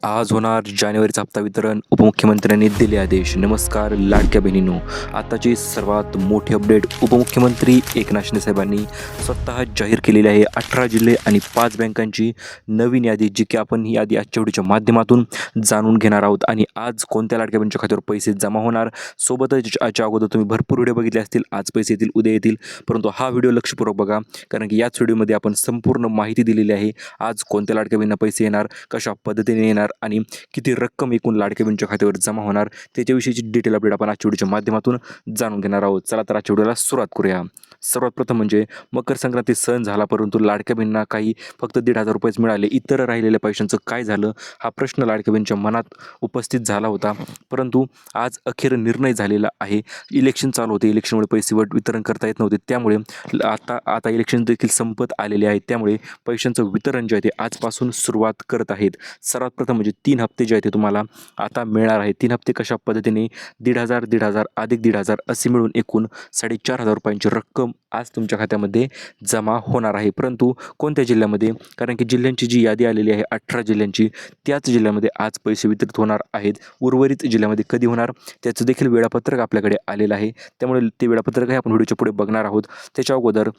आज होणार जानेवारीचा हप्ता वितरण. उपमुख्यमंत्र्यांनी दिले आदेश. नमस्कार लाडक्या बहिणींनो, आताची सर्वात मोठी अपडेट. उपमुख्यमंत्री एकनाथ शिंदे साहेबांनी स्वतः जाहीर केलेली आहे 18 जिल्हे आणि 5 बँकांची नवीन यादी, जी की आपण ही यादी आजच्या व्हिडिओच्या माध्यमातून जाणून घेणार आहोत. आणि आज कोणत्या लाडक्या बहिणीच्या खात्यावर पैसे जमा होणार, सोबतच याच्या अगोदर तुम्ही भरपूर व्हिडिओ बघितले असतील. आज पैसे येतील, उद्या येतील, परंतु हा व्हिडिओ लक्षपूर्वक बघा, कारण की याच व्हिडिओमध्ये आपण संपूर्ण माहिती दिलेली आहे. आज कोणत्या लाडक्या बहिणींना पैसे येणार, कशा पद्धतीने येणार आणि किती रक्कम एकूण लाडक्या बहिणीच्या खात्यावर जमा होणार, त्याच्याविषयीची डिटेल अपडेट आपण आजच्या व्हिडिओच्या माध्यमातून जाणून घेणार आहोत. चला तर आजच्या व्हिडिओला सुरुवात करूया. सर्वात प्रथम म्हणजे मकर संक्रांती सण झाला, परंतु लाडक्या बहिणींना काही फक्त 1,500 रुपयेच मिळाले. इतर राहिलेल्या पैशांचं काय झालं, हा प्रश्न लाडक्या बहिणीच्या मनात उपस्थित झाला होता. परंतु आज अखेर निर्णय झालेला आहे. इलेक्शन चालू होते, इलेक्शनमुळे पैसे वितरण करता येत नव्हते, त्यामुळे आता इलेक्शन देखील संपत आलेले आहेत. त्यामुळे पैशांचं वितरण जे आहे ते आजपासून सुरुवात करत आहेत. सर्वात प्रथम म्हणजे 3 हप्ते जे आहे ते तुम्हाला आता मिळणार आहेत. 3 हप्ते कशा पद्धतीने 1,500, 1,500 अधिक 1,500 असे मिळून एकूण 4,500 रुपयांची रक्कम आज तुमच्या खात्यामध्ये जमा होणार आहे. परंतु कोणत्या जिल्ह्यामध्ये, कारण की जिल्ह्यांची जी यादी आलेली आहे 18 जिल्ह्यांची, त्याच जिल्ह्यामध्ये आज पैसे वितरित होणार आहेत. उर्वरित जिल्ह्यामध्ये कधी होणार त्याचं देखील वेळापत्रक आपल्याकडे आलेलं आहे. त्यामुळे ते वेळापत्रकही आपण व्हिडिओच्या पुढे बघणार आहोत. त्याच्या अगोदर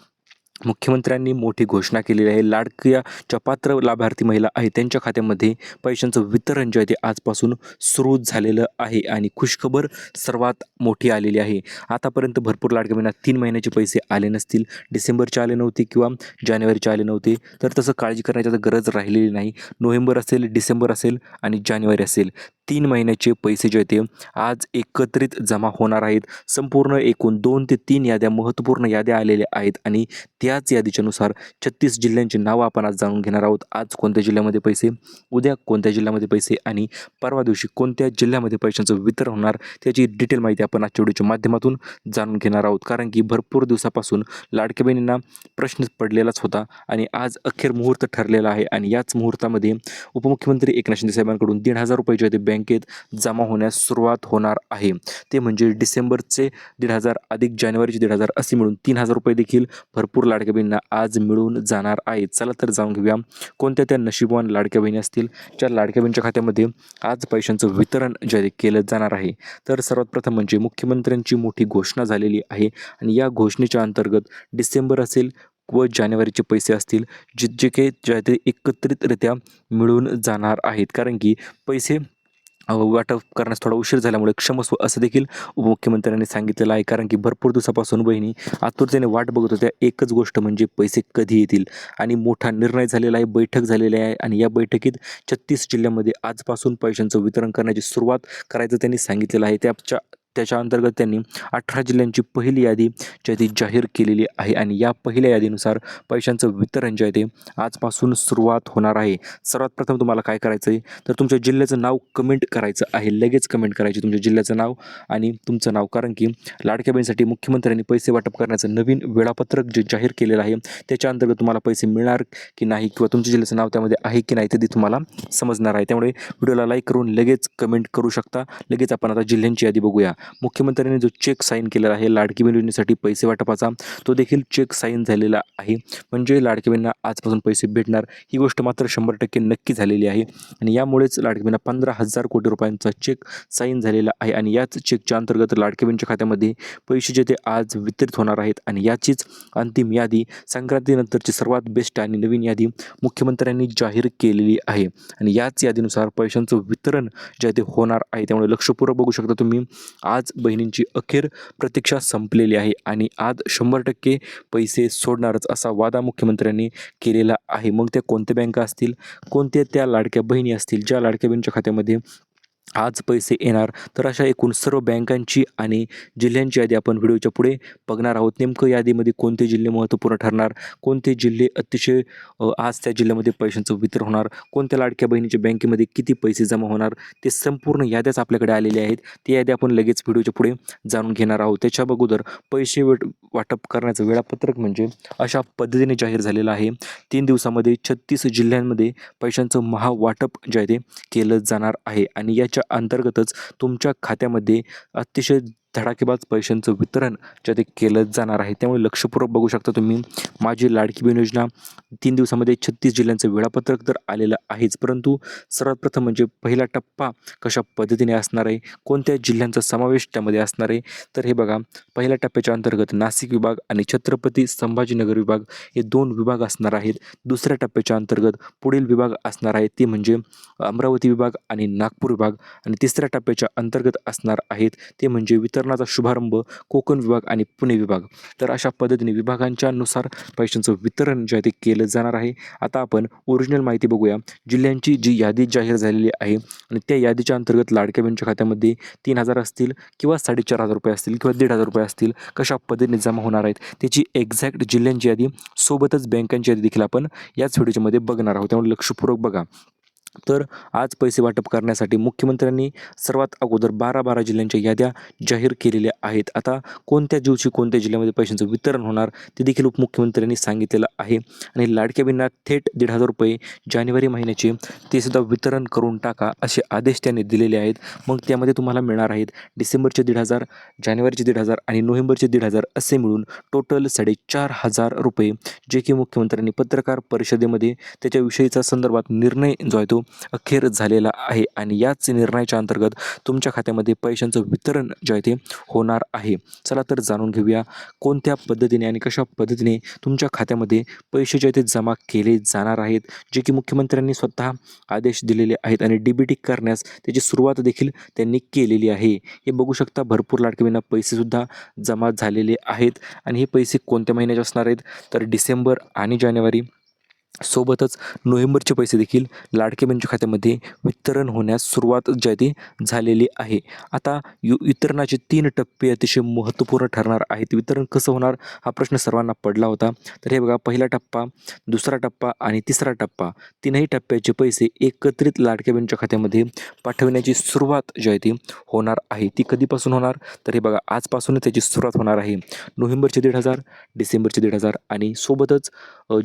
मुख्यमंत्र्यांनी मोठी घोषणा केलेली आहे. लाडक्या ज्या पात्र लाभार्थी महिला आहेत त्यांच्या खात्यामध्ये पैशांचं वितरण जे आहे ते आजपासून सुरू झालेलं आहे. आणि खुशखबर सर्वात मोठी आलेली आहे. आतापर्यंत भरपूर लाडक्या बहिणींना 3 महिन्याचे पैसे आले नसतील, डिसेंबरचे आले नव्हते किंवा जानेवारीचे आले नव्हते, तर तसं काळजी करण्याची आता गरज राहिलेली नाही. नोव्हेंबर असेल, डिसेंबर असेल आणि जानेवारी असेल, 3 महिन्याचे पैसे जे आहेत ते आज एकत्रित जमा होणार आहेत. संपूर्ण एकूण 2 ते 3 याद्या, महत्त्वपूर्ण याद्या आलेल्या आहेत आणि त्याच यादीच्यानुसार 36 जिल्ह्यांची नावं आपण आज जाणून घेणार आहोत. आज कोणत्या जिल्ह्यामध्ये पैसे, उद्या कोणत्या जिल्ह्यामध्ये पैसे आणि परवा दिवशी कोणत्या जिल्ह्यामध्ये पैशांचं वितरण होणार, त्याची डिटेल माहिती आपण आजच्या व्हिडिओच्या माध्यमातून जाणून घेणार आहोत. कारण की भरपूर दिवसापासून लाडक्या बहिणींना प्रश्न पडलेलाच होता आणि आज अखेर मुहूर्त ठरलेला आहे. आणि याच मुहूर्तामध्ये उपमुख्यमंत्री एकनाथ शिंदे साहेबांकडून 1,500 रुपये जे ते बँकेत जमा होण्यास सुरुवात होणार आहे. ते म्हणजे डिसेंबरचे 1,500 अधिक जानेवारीचे 1,500 असे मिळून 3,000 रुपये देखील भरपूर लाडक्या बहिणींना आज मिळून जाणार आहेत. चला तर जाणून घेऊया कोणत्या त्या नशीबवान लाडक्या बहिणी असतील ज्या लाडक्या बहिणीच्या खात्यामध्ये आज पैशांचं वितरण जे केलं जाणार आहे. तर सर्वात प्रथम म्हणजे मुख्यमंत्र्यांची मोठी घोषणा झालेली आहे आणि या घोषणेच्या अंतर्गत डिसेंबर असेल व जानेवारीचे पैसे असतील, जे काही जे आहे ते एकत्रितरित्या मिळून जाणार आहेत. कारण की पैसे वाटप करण्यास थोडा उशीर झाल्यामुळे क्षमस्व असं देखील उपमुख्यमंत्र्यांनी सांगितलेलं आहे. कारण की भरपूर दिवसापासून बहिणी आतुरतेने वाट बघत होत्या. एकच गोष्ट म्हणजे पैसे कधी येतील आणि मोठा निर्णय झालेला आहे, बैठक झालेली आहे आणि या बैठकीत 36 जिल्ह्यामध्ये आजपासून पैशांचं वितरण करण्याची सुरुवात करायचं त्यांनी सांगितलेलं आहे. त्याच्या अंतर्गत त्यांनी 18 जिल्ह्यांची पहिली यादी जी आहे ती जाहीर केलेली आहे आणि या पहिल्या यादीनुसार पैशांचं वितरण जे आहे ते आजपासून सुरुवात होणार आहे. सर्वात प्रथम तुम्हाला काय करायचं आहे, तर तुमच्या जिल्ह्याचं नाव कमेंट करायचं आहे. लगेच कमेंट करायची तुमच्या जिल्ह्याचं नाव आणि तुमचं नाव. कारण की लाडक्या बहिणीसाठी मुख्यमंत्र्यांनी पैसे वाटप करण्याचं नवीन वेळापत्रक जे जाहीर केलेलं आहे त्याच्या अंतर्गत तुम्हाला पैसे मिळणार की नाही किंवा तुमच्या जिल्ह्याचं नाव त्यामध्ये आहे की नाही ते तुम्हाला समजणार आहे. त्यामुळे व्हिडिओला लाईक करून लगेच कमेंट करू शकता. लगेच आपण आता जिल्ह्यांची यादी बघूया. मुख्यमंत्र्यांनी जो चेक साईन केलेला आहे लाडकी बहीण योजनेसाठी पैसे वाटपाचा, तो देखील चेक साईन झालेला आहे. म्हणजे लाडकी बहिणींना आजपासून पैसे भेटणार, ही गोष्ट मात्र 100% नक्की झालेली आहे. आणि यामुळेच लाडकी बहिणींना 15,000 कोटी रुपयांचा चेक साईन झालेला आहे. आणि याच चेकच्या अंतर्गत लाडकी बहिणीच्या खात्यामध्ये पैसे जे ते आज वितरित होणार आहेत. आणि याचीच अंतिम यादी, संक्रांतीनंतरची सर्वात बेस्ट आणि नवीन यादी मुख्यमंत्र्यांनी जाहीर केलेली आहे. आणि याच यादीनुसार पैशांचं वितरण जे आहे ते होणार आहे. त्यामुळे लक्षपूर्वक बघू शकता तुम्ही. आज बहिणींची अखेर प्रतीक्षा संपलेली आहे आणि आज 100% पैसे सोडणारच असा वादा मुख्यमंत्र्यांनी केलेला आहे. मग त्या कोणत्या बँका असतील, कोणत्या त्या लाडक्या बहिणी असतील ज्या लाडक्या बहिणीच्या खात्यामध्ये आज पैसे येणार, तर अशा एकूण सर्व बँकांची आणि जिल्ह्यांची यादी आपण व्हिडिओच्या पुढे बघणार आहोत. नेमकं यादीमध्ये कोणते जिल्हे महत्त्वपूर्ण ठरणार, कोणते जिल्हे अतिशय आज त्या जिल्ह्यामध्ये पैशांचं वितरण होणार, कोणत्या लाडक्या बहिणीच्या बँकेमध्ये किती पैसे जमा होणार, ते संपूर्ण याद्याच आपल्याकडे आलेल्या आहेत. ती यादी आपण लगेच व्हिडिओच्या पुढे जाणून घेणार आहोत. त्याच्या अगोदर पैसे वाटप करण्याचं वेळापत्रक म्हणजे अशा पद्धतीने जाहीर झालेलं आहे. 3 दिवसामध्ये 36 जिल्ह्यांमध्ये पैशांचं महावाटप जे आहे ते केलं जाणार आहे. आणि याच्या अंतर्गतच तुमच्या खात्यामध्ये अतिशय धडाकेबाज पैशांचं वितरण जे ते केलं जाणार आहे. त्यामुळे लक्षपूर्वक बघू शकता तुम्ही. माझी लाडकी बहीण योजना 3 दिवसामध्ये 36 जिल्ह्यांचं वेळापत्रक तर आलेलं आहेच, परंतु सर्वात प्रथम म्हणजे पहिला टप्पा कशा पद्धतीने असणार आहे, कोणत्या जिल्ह्यांचा समावेश त्यामध्ये असणार आहे. तर हे बघा, पहिल्या टप्प्याच्या अंतर्गत नाशिक विभाग आणि छत्रपती संभाजीनगर विभाग हे 2 विभाग असणार आहेत. दुसऱ्या टप्प्याच्या अंतर्गत पुढील विभाग असणार आहेत ते म्हणजे अमरावती विभाग आणि नागपूर विभाग. आणि तिसऱ्या टप्प्याच्या अंतर्गत असणार आहेत ते म्हणजे वितरणाचा शुभारंभ कोकण विभाग आणि पुणे विभाग. तर अशा पद्धतीने विभागांच्या नुसार पैशांचं वितरण जे आहे ते केलं जाणार आहे. आता आपण ओरिजिनल माहिती बघूया. जिल्ह्यांची जी यादी जाहीर झालेली आहे आणि त्या यादीच्या अंतर्गत लाडक्या बहिणीच्या खात्यामध्ये 3,000 असतील किंवा 4,500 रुपये असतील किंवा 1,500 रुपये असतील, कशा पद्धतीने जमा होणार आहेत त्याची एक्झॅक्ट जिल्ह्यांची यादी सोबतच बँकांची यादी देखील आपण याच व्हिडिओमध्ये बघणार आहोत. त्यामुळे लक्षपूर्वक बघा. तर आज पैसे वाटप करण्यासाठी मुख्यमंत्र्यांनी सर्वात अगोदर 12 जिल्ह्यांच्या याद्या जाहीर केलेल्या आहेत. आता कोणत्या दिवशी कोणत्या जिल्ह्यामध्ये पैशांचं वितरण होणार ते देखील उपमुख्यमंत्र्यांनी सांगितलेलं आहे. आणि लाडक्या बहिणींना थेट 1,500 रुपये जानेवारी महिन्याचे ते सुद्धा वितरण करून टाका असे आदेश त्यांनी दिलेले आहेत. मग त्यामध्ये तुम्हाला मिळणार आहेत डिसेंबरचे 1,500, जानेवारीचे 1,500 आणि नोव्हेंबरचे 1,500 असे मिळून टोटल 4,500 रुपये, जे की मुख्यमंत्र्यांनी पत्रकार परिषदेमध्ये त्याच्याविषयीचा संदर्भात निर्णय जो आहे तो अखेर झालेला आहे. आणि याच निर्णयाच्या अंतर्गत तुमच्या खात्यामध्ये पैशांचं वितरण जे आहे ते होणार आहे. चला तर जाणून घेऊया कोणत्या पद्धतीने आणि कशा पद्धतीने तुमच्या खात्यामध्ये पैसे जे आहे ते जमा केले जाणार आहेत, जे की मुख्यमंत्र्यांनी स्वतः आदेश दिलेले आहेत आणि DBT करण्यास त्याची सुरुवात देखील त्यांनी केलेली आहे. हे बघू शकता, भरपूर लाडक्या बहिणींना पैसेसुद्धा जमा झालेले आहेत. आणि हे पैसे कोणत्या महिन्याचे असणार आहेत तर डिसेंबर आणि जानेवारी सोबतच नोव्हेंबरचे पैसे देखील लाडक्या बहिणीच्या खात्यामध्ये वितरण होण्यास सुरुवात जी आहे ती झालेली आहे. आता वितरणाचे 3 टप्पे अतिशय महत्त्वपूर्ण ठरणार आहेत. वितरण कसं होणार हा प्रश्न सर्वांना पडला होता. तर हे बघा, पहिला टप्पा, दुसरा टप्पा आणि तिसरा टप्पा, तीनही टप्प्याचे पैसे एकत्रित लाडक्या बहिणीच्या खात्यामध्ये पाठवण्याची सुरुवात जी आहे ती होणार आहे. ती कधीपासून होणार तर हे बघा, आजपासूनच त्याची सुरुवात होणार आहे. नोव्हेंबरचे 1,500, डिसेंबरचे 1,500 आणि सोबतच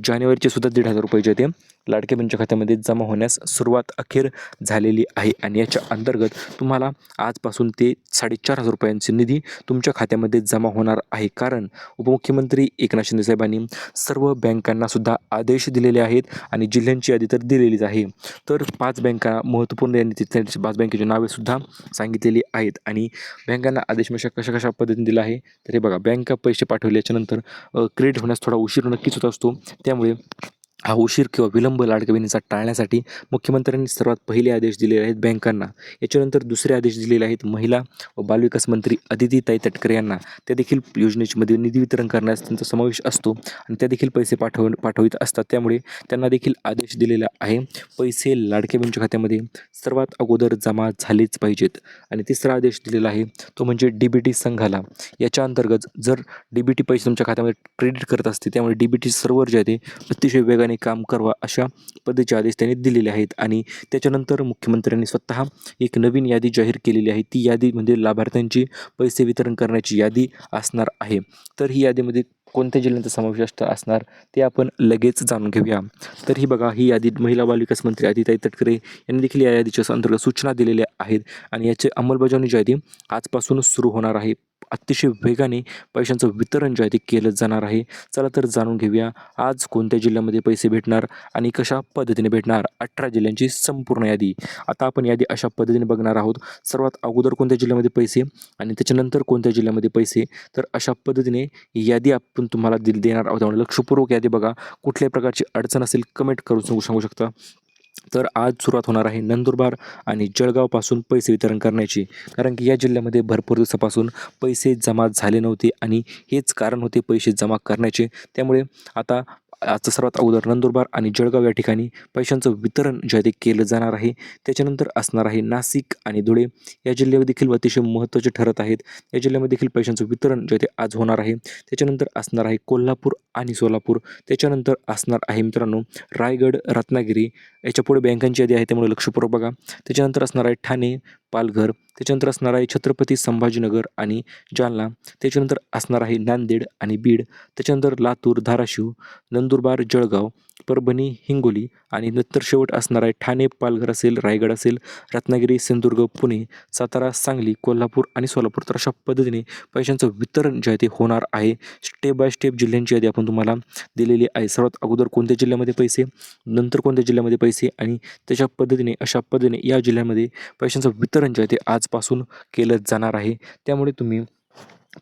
जानेवारीचे सुद्धा 1,500 रुपये जे ते लाडक्या बहिणीच्या खात्यामध्ये जमा होण्यास सुरुवात अखेर झालेली आहे. आणि याच्या अंतर्गत तुम्हाला आजपासून ते 4,500 रुपयांचे निधी तुमच्या खात्यामध्ये जमा होणार आहे. कारण उपमुख्यमंत्री एकनाथ शिंदे साहेबांनी सर्व बँकांना सुद्धा आदेश दिलेले आहेत आणि जिल्ह्यांची यादी तर दिलेलीच आहे. तर 5 बँका महत्त्वपूर्ण यांनी 5 बँकेची नावेसुद्धा सांगितलेली आहेत. आणि बँकांना आदेश कशा कशा पद्धतीने दिला आहे तर हे बघा, बँका पैसे पाठवल्याच्यानंतर क्रेडिट होण्यास थोडा उशीर नक्कीच होत असतो. त्यामुळे हा उशीर किंवा विलंब लाडक्या बहिणीचा टाळण्यासाठी मुख्यमंत्र्यांनी सर्वात पहिले आदेश दिलेले आहेत बँकांना. याच्यानंतर दुसरे आदेश दिलेले आहेत महिला व बालविकास मंत्री अदितीताई तटकरे यांना. त्या देखील योजनेमध्ये निधी वितरण करण्यास त्यांचा समावेश असतो आणि त्या देखील पैसे पाठवित असतात. त्यामुळे त्यांना देखील आदेश दिलेला आहे. पैसे लाडक्या बहिणीच्या खात्यामध्ये सर्वात अगोदर जमा झालेच पाहिजेत. आणि तिसरा आदेश दिलेला आहे तो म्हणजे DBT संघाला. याच्या अंतर्गत जर DBT पैसे तुमच्या खात्यामध्ये क्रेडिट करत असते, त्यामुळे DBT सर्व्हर जे आहे ते अतिशय वेगाने काम करावा अशा पद्धतीचे आदेश त्यांनी दिलेले आहेत. आणि त्याच्यानंतर मुख्यमंत्र्यांनी स्वतः एक नवीन यादी जाहीर केलेली आहे. ती यादीमध्ये लाभार्थ्यांची पैसे वितरण करण्याची यादी असणार आहे. तर ही यादीमध्ये कोणत्या जिल्ह्यांचा समावेश असणार ते आपण लगेच जाणून घेऊया. तर ही बघा, ही यादी महिला बालविकास मंत्री अदितीताई तटकरे यांनी देखील या यादीच्या अंतर्गत सूचना दिलेल्या आहेत. आणि याची अंमलबजावणी जी आहे ती आजपासूनच सुरू होणार आहे. अतिशय वेगाने पैशांचं वितरण जे आहे ते केलं जाणार आहे. चला तर जाणून घेऊया आज कोणत्या जिल्ह्यामध्ये पैसे भेटणार आणि कशा पद्धतीने भेटणार. 18 जिल्ह्यांची संपूर्ण यादी. आता आपण यादी अशा पद्धतीने बघणार आहोत. सर्वात अगोदर कोणत्या जिल्ह्यामध्ये पैसे आणि त्याच्यानंतर कोणत्या जिल्ह्यामध्ये पैसे. तर अशा पद्धतीने यादी आपण तुम्हाला देणार आहोत. त्यामुळे लक्षपूर्वक यादी बघा. कुठल्याही प्रकारची अडचण असेल कमेंट करून सांगू शकता. तर आज सुरुवात होणार आहे नंदुरबार आणि जळगावपासून पैसे वितरण करण्याची. कारण की या जिल्ह्यामध्ये भरपूर दिवसापासून पैसे जमा झाले नव्हते आणि हेच कारण होते पैसे जमा करण्याचे. त्यामुळे आता आजचं सर्वात अगोदर नंदुरबार आणि जळगाव या ठिकाणी पैशांचं वितरण जे आहे ते केलं जाणार आहे. त्याच्यानंतर असणार आहे नाशिक आणि धुळे. या जिल्ह्यावर देखील अतिशय महत्त्वाचे ठरत आहेत. या जिल्ह्यामध्ये देखील पैशांचं वितरण जे आहे ते आज होणार आहे. त्याच्यानंतर असणार आहे कोल्हापूर आणि सोलापूर. त्याच्यानंतर असणार आहे मित्रांनो रायगड, रत्नागिरी. याच्यापुढे बँकांची यादी आहे, त्यामुळे लक्षपूर्वक बघा. त्याच्यानंतर असणार आहे ठाणे, पालघर. त्याच्यानंतर असणार आहे छत्रपती संभाजीनगर आणि जालना. त्याच्यानंतर असणार आहे नांदेड आणि बीड. त्याच्यानंतर लातूर, धाराशिव, नंदुरबार, जळगाव. परभणी, हिंगोली आणि नंतर शेवट असणार आहे ठाणे, पालघर असेल, रायगड असेल, रत्नागिरी, सिंधुदुर्ग, पुणे, सातारा, सांगली, कोल्हापूर आणि सोलापूर. तर अशा पद्धतीने पैशांचं वितरण जे आहे ते होणार आहे. स्टेप बाय स्टेप जिल्ह्यांची यादी आपण तुम्हाला दिलेली आहे. सर्वात अगोदर कोणत्या जिल्ह्यामध्ये पैसे, नंतर कोणत्या जिल्ह्यामध्ये पैसे आणि त्याच्या पद्धतीने अशा पद्धतीने या जिल्ह्यामध्ये पैशांचं वितरण जे आहे ते आजपासून केलं जाणार आहे. त्यामुळे तुम्ही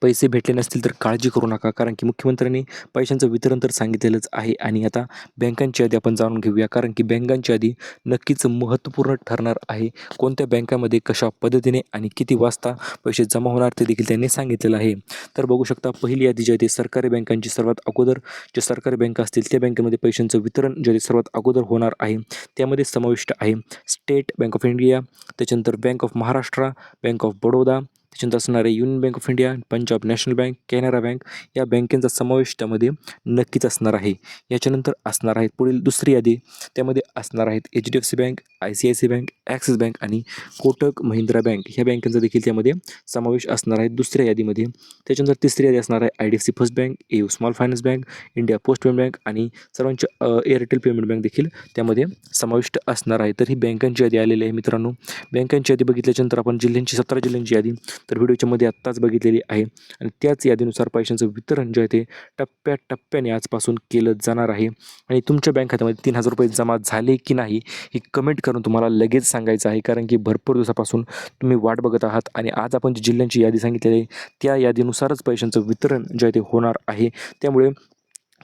पैसे भेटले नसतील तर काळजी करू नका, कारण की मुख्यमंत्र्यांनी पैशांचं वितरण तर सांगितलेलंच आहे. आणि आता बँकांची यादी आपण जाणून घेऊया, कारण की बँकांची यादी नक्कीच महत्त्वपूर्ण ठरणार आहे. कोणत्या बँकामध्ये कशा पद्धतीने आणि किती वाजता पैसे जमा होणार ते देखील त्यांनी सांगितलेलं आहे. तर बघू शकता पहिली यादी जी आहे ती सरकारी बँकांची सर्वात अगोदर जे सरकारी बँका असतील त्या बँकेमध्ये पैशांचं वितरण जे आहे ते सर्वात अगोदर होणार आहे. त्यामध्ये समाविष्ट आहे स्टेट बँक ऑफ इंडिया, त्याच्यानंतर bank of Maharashtra, bank of Baroda, त्याच्यानंतर असणारे union bank of India, Punjab national bank, Canara bank या बँकेचा समावेश त्यामध्ये नक्कीच असणार आहे. याच्यानंतर असणार आहेत पुढील दुसरी यादी, त्यामध्ये असणार आहेत HDFC bank, ICICI bank, axis bank आणि कोटक महिंद्रा बँक ह्या बँकांचा देखील त्यामध्ये समावेश असणार आहे दुसऱ्या यादीमध्ये. त्याच्यानंतर तिसरी यादी असणार आहे IDFC first bank, AU small finance bank, India post payment bank आणि सर्वांच्या एअरटेल पेमेंट बँक देखील त्यामध्ये समाविष्ट असणार आहे. तर ही बँकांची यादी आलेली आहे मित्रांनो. बँकांची यादी बघितल्याच्यानंतर आपण जिल्ह्यांची 17 जिल्ह्यांची यादी तर व्हिडिओच्या मध्ये आत्ताच बघितलेली आहे आणि त्याच यादीनुसार पैशांचं वितरण जे आहे ते टप्प्याटप्प्याने आजपासून केलं जाणार आहे. आणि तुमच्या बँक खात्यामध्ये 3,000 रुपये जमा झाले की नाही हे कमेंट करून तुम्हाला लगेच सांगायचं आहे, कारण की भरपूर दिवसापासून तुम्ही वाट बघत आहात आणि आज आपण जी जिल्ह्यांची यादी सांगितलेली आहे त्या यादीनुसारच पैशांचं वितरण जे आहे ते होणार आहे. त्यामुळे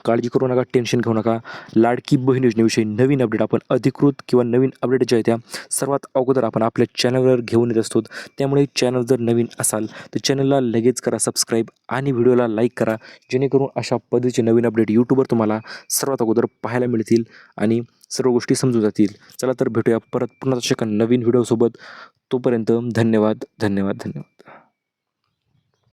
काळजी करू नका, टेन्शन घेऊ नका. लाडकी बहीण योजनेविषयी नवीन अपडेट आपण अधिकृत किंवा नवीन अपडेट ज्या आहेत त्या सर्वात अगोदर आपण आपल्या चॅनलवर घेऊन येत असतो. त्यामुळे चॅनल जर नवीन असाल तर चॅनलला लगेच करा सबस्क्राईब आणि व्हिडिओला लाईक करा, जेणेकरून अशा पद्धतीचे नवीन अपडेट यूट्यूबवर तुम्हाला सर्वात अगोदर पाहायला मिळतील आणि सर्व गोष्टी समजून जातील. चला तर भेटूया परत पुन्हा अशा एका नवीन व्हिडिओसोबत. तोपर्यंत धन्यवाद धन्यवाद धन्यवाद.